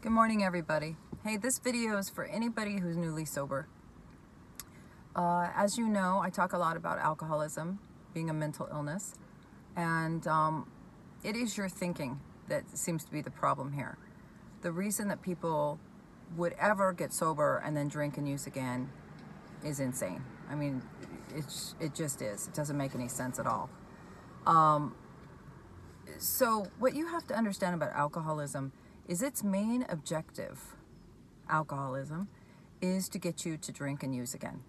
Good morning, everybody. Hey, this video is for anybody who's newly sober. As you know, I talk a lot about alcoholism being a mental illness, and it is your thinking that seems to be the problem here. The reason that people would ever get sober and then drink and use again is insane. I mean, it just is. It doesn't make any sense at all. So what you have to understand about alcoholism is its main objective, alcoholism, is to get you to drink and use again,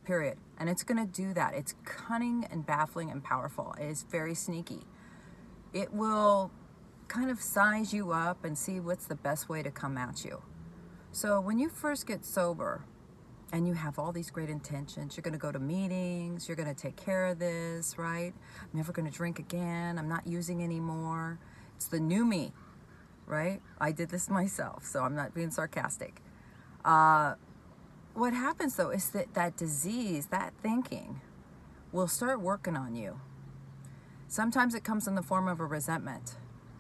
period. And it's going to do that. It's cunning and baffling and powerful. It is very sneaky. It will kind of size you up and see what's the best way to come at you. So when you first get sober and you have all these great intentions, you're going to go to meetings, you're going to take care of this, right? I'm never going to drink again. I'm not using anymore. It's the new me. Right? I did this myself, so I'm not being sarcastic. What happens though is that disease, that thinking, will start working on you. Sometimes it comes in the form of a resentment.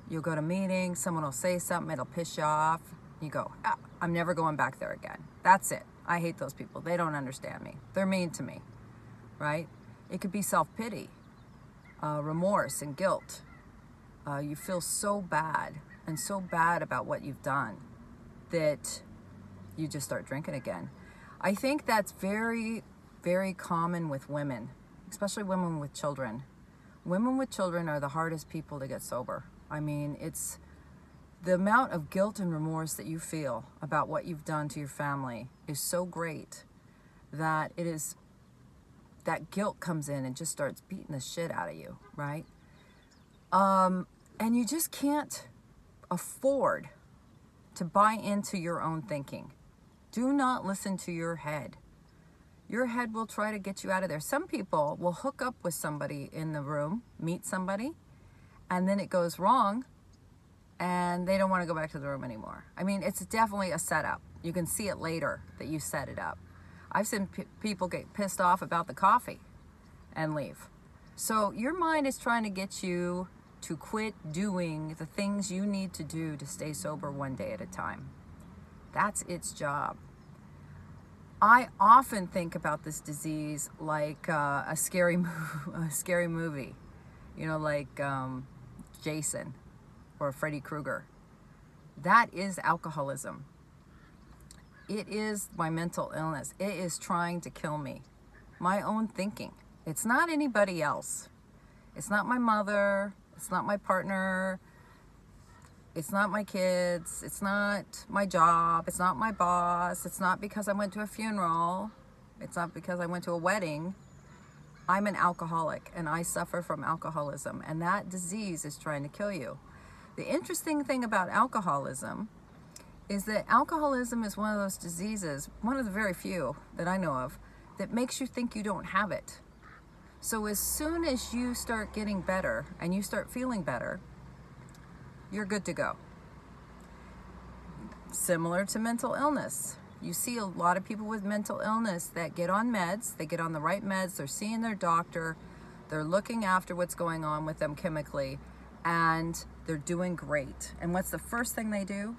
You'll go to meetings, someone will say something, it'll piss you off. You go, I'm never going back there again. That's it. I hate those people. They don't understand me. They're mean to me. Right? It could be self-pity, remorse and guilt. You feel so bad and so bad about what you've done that you just start drinking again. I think that's very, very common with women, especially women with children. Women with children are the hardest people to get sober. I mean, it's the amount of guilt and remorse that you feel about what you've done to your family is so great that that guilt comes in and just starts beating the shit out of you, right? And you just can't afford to buy into your own thinking. Do not listen to your head. Your head will try to get you out of there. Some people will hook up with somebody in the room, meet somebody, and then it goes wrong and they don't want to go back to the room anymore. I mean, it's definitely a setup. You can see it later that you set it up. I've seen people get pissed off about the coffee and leave. So your mind is trying to get you to quit doing the things you need to do to stay sober one day at a time. That's its job. I often think about this disease like a scary movie, you know, like Jason or Freddy Krueger. That is alcoholism. It is my mental illness. It is trying to kill me. My own thinking. It's not anybody else. It's not my mother. It's not my partner. It's not my kids. It's not my job. It's not my boss. It's not because I went to a funeral. It's not because I went to a wedding. I'm an alcoholic and I suffer from alcoholism, and that disease is trying to kill you. The interesting thing about alcoholism is that alcoholism is one of those diseases, one of the very few that I know of, that makes you think you don't have it. So as soon as you start getting better and you start feeling better, you're good to go. Similar to mental illness. You see a lot of people with mental illness that get on meds, they get on the right meds, they're seeing their doctor, they're looking after what's going on with them chemically, and they're doing great. And what's the first thing they do?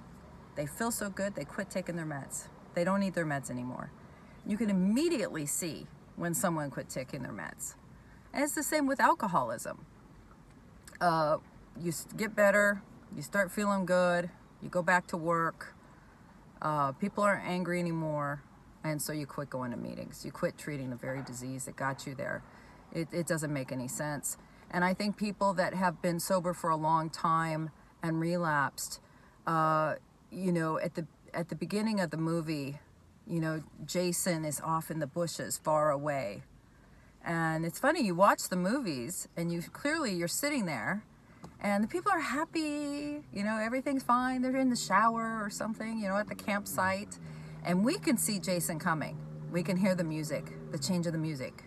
They feel so good, they quit taking their meds. They don't need their meds anymore. You can immediately see when someone quit taking their meds. And it's the same with alcoholism. You get better, you start feeling good, you go back to work, people aren't angry anymore, and so you quit going to meetings. You quit treating the very disease that got you there. It doesn't make any sense. And I think people that have been sober for a long time and relapsed, you know, at the beginning of the movie, you know, Jason is off in the bushes far away. And it's funny, you watch the movies and you're sitting there and the people are happy, you know, everything's fine. They're in the shower or something, you know, at the campsite. And we can see Jason coming. We can hear the music, the change of the music.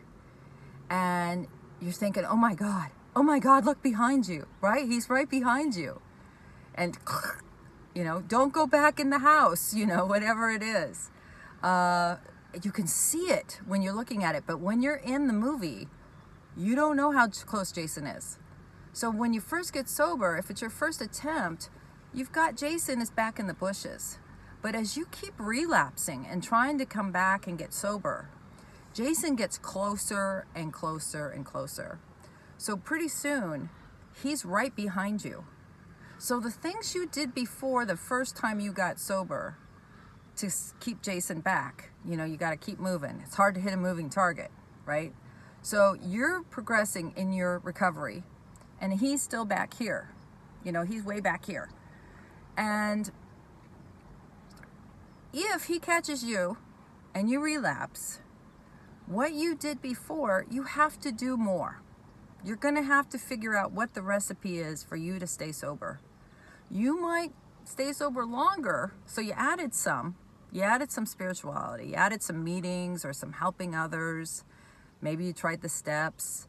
And you're thinking, oh my God, look behind you, right? He's right behind you. And, you know, don't go back in the house, you know, whatever it is. You can see it when you're looking at it, but when you're in the movie, you don't know how close Jason is. So when you first get sober, if it's your first attempt, you've got Jason is back in the bushes. But as you keep relapsing and trying to come back and get sober, Jason gets closer and closer and closer. So pretty soon, he's right behind you. So the things you did before the first time you got sober to keep Jason back, you know, you got to keep moving. It's hard to hit a moving target, right? So you're progressing in your recovery, and he's still back here. You know, he's way back here. And if he catches you and you relapse, what you did before, you have to do more. You're going to have to figure out what the recipe is for you to stay sober. You might stay sober longer, so you added some spirituality, you added some meetings or some helping others, maybe you tried the steps,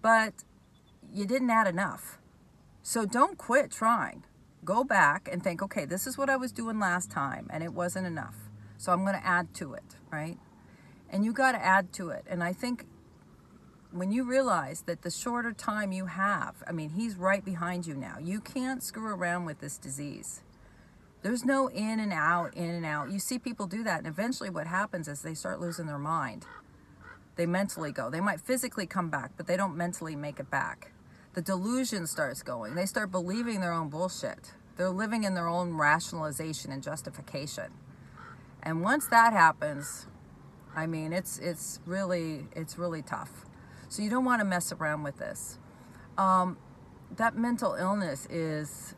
but you didn't add enough. So don't quit trying. Go back and think, okay, this is what I was doing last time and it wasn't enough, so I'm going to add to it, right? And you got to add to it. And I think when you realize that the shorter time you have, I mean, he's right behind you now. You can't screw around with this disease. There's no in and out, in and out. You see people do that, and eventually what happens is they start losing their mind. They mentally go. They might physically come back, but they don't mentally make it back. The delusion starts going. They start believing their own bullshit. They're living in their own rationalization and justification. And once that happens, I mean, it's really tough. So you don't want to mess around with this. That mental illness is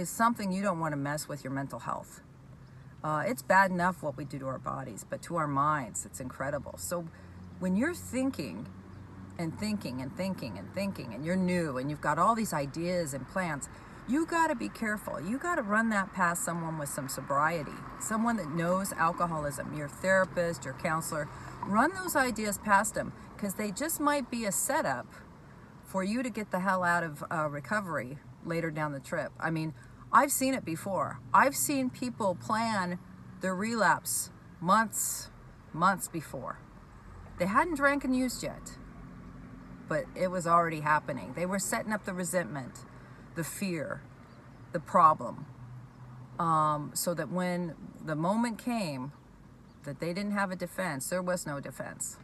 something you don't want to mess with your mental health. It's bad enough what we do to our bodies, but to our minds, it's incredible. So when you're thinking and thinking and thinking and thinking, and you're new and you've got all these ideas and plans, you got to be careful. You got to run that past someone with some sobriety, someone that knows alcoholism, your therapist, your counselor. Run those ideas past them, because they just might be a setup for you to get the hell out of recovery later down the trip. I mean, I've seen it before. I've seen people plan their relapse months before. They hadn't drank and used yet, but it was already happening. They were setting up the resentment, the fear, the problem, so that when the moment came that they didn't have a defense, there was no defense.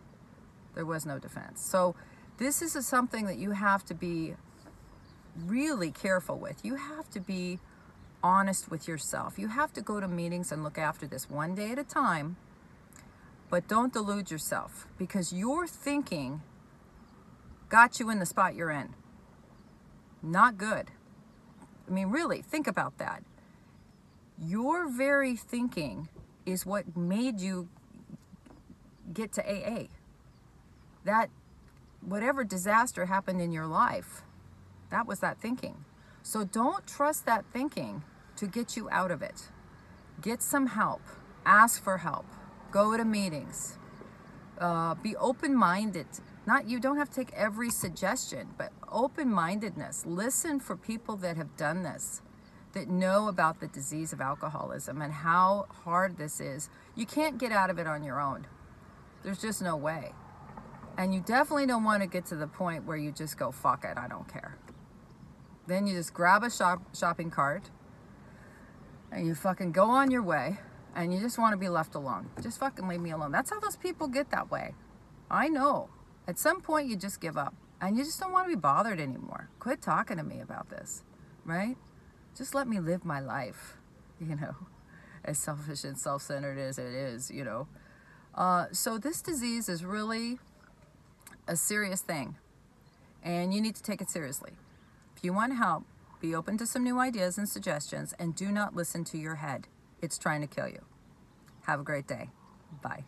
There was no defense. So this is something that you have to be really careful with. You have to be honest with yourself. You have to go to meetings and look after this one day at a time, but don't delude yourself, because your thinking got you in the spot you're in. Not good. I mean, really, think about that. Your very thinking is what made you get to AA. That whatever disaster happened in your life, that was that thinking. So don't trust that thinking to get you out of it. Get some help. Ask for help. Go to meetings. Be open-minded. You don't have to take every suggestion, but open-mindedness. Listen for people that have done this, that know about the disease of alcoholism and how hard this is. You can't get out of it on your own. There's just no way. And you definitely don't want to get to the point where you just go, fuck it, I don't care. Then you just grab a shopping cart and you fucking go on your way, and you just want to be left alone. Just fucking leave me alone. That's how those people get that way. I know. At some point you just give up and you just don't want to be bothered anymore. Quit talking to me about this, right? Just let me live my life, you know, as selfish and self-centered as it is, you know. So this disease is really a serious thing, and you need to take it seriously. If you want help, be open to some new ideas and suggestions, and do not listen to your head. It's trying to kill you. Have a great day. Bye.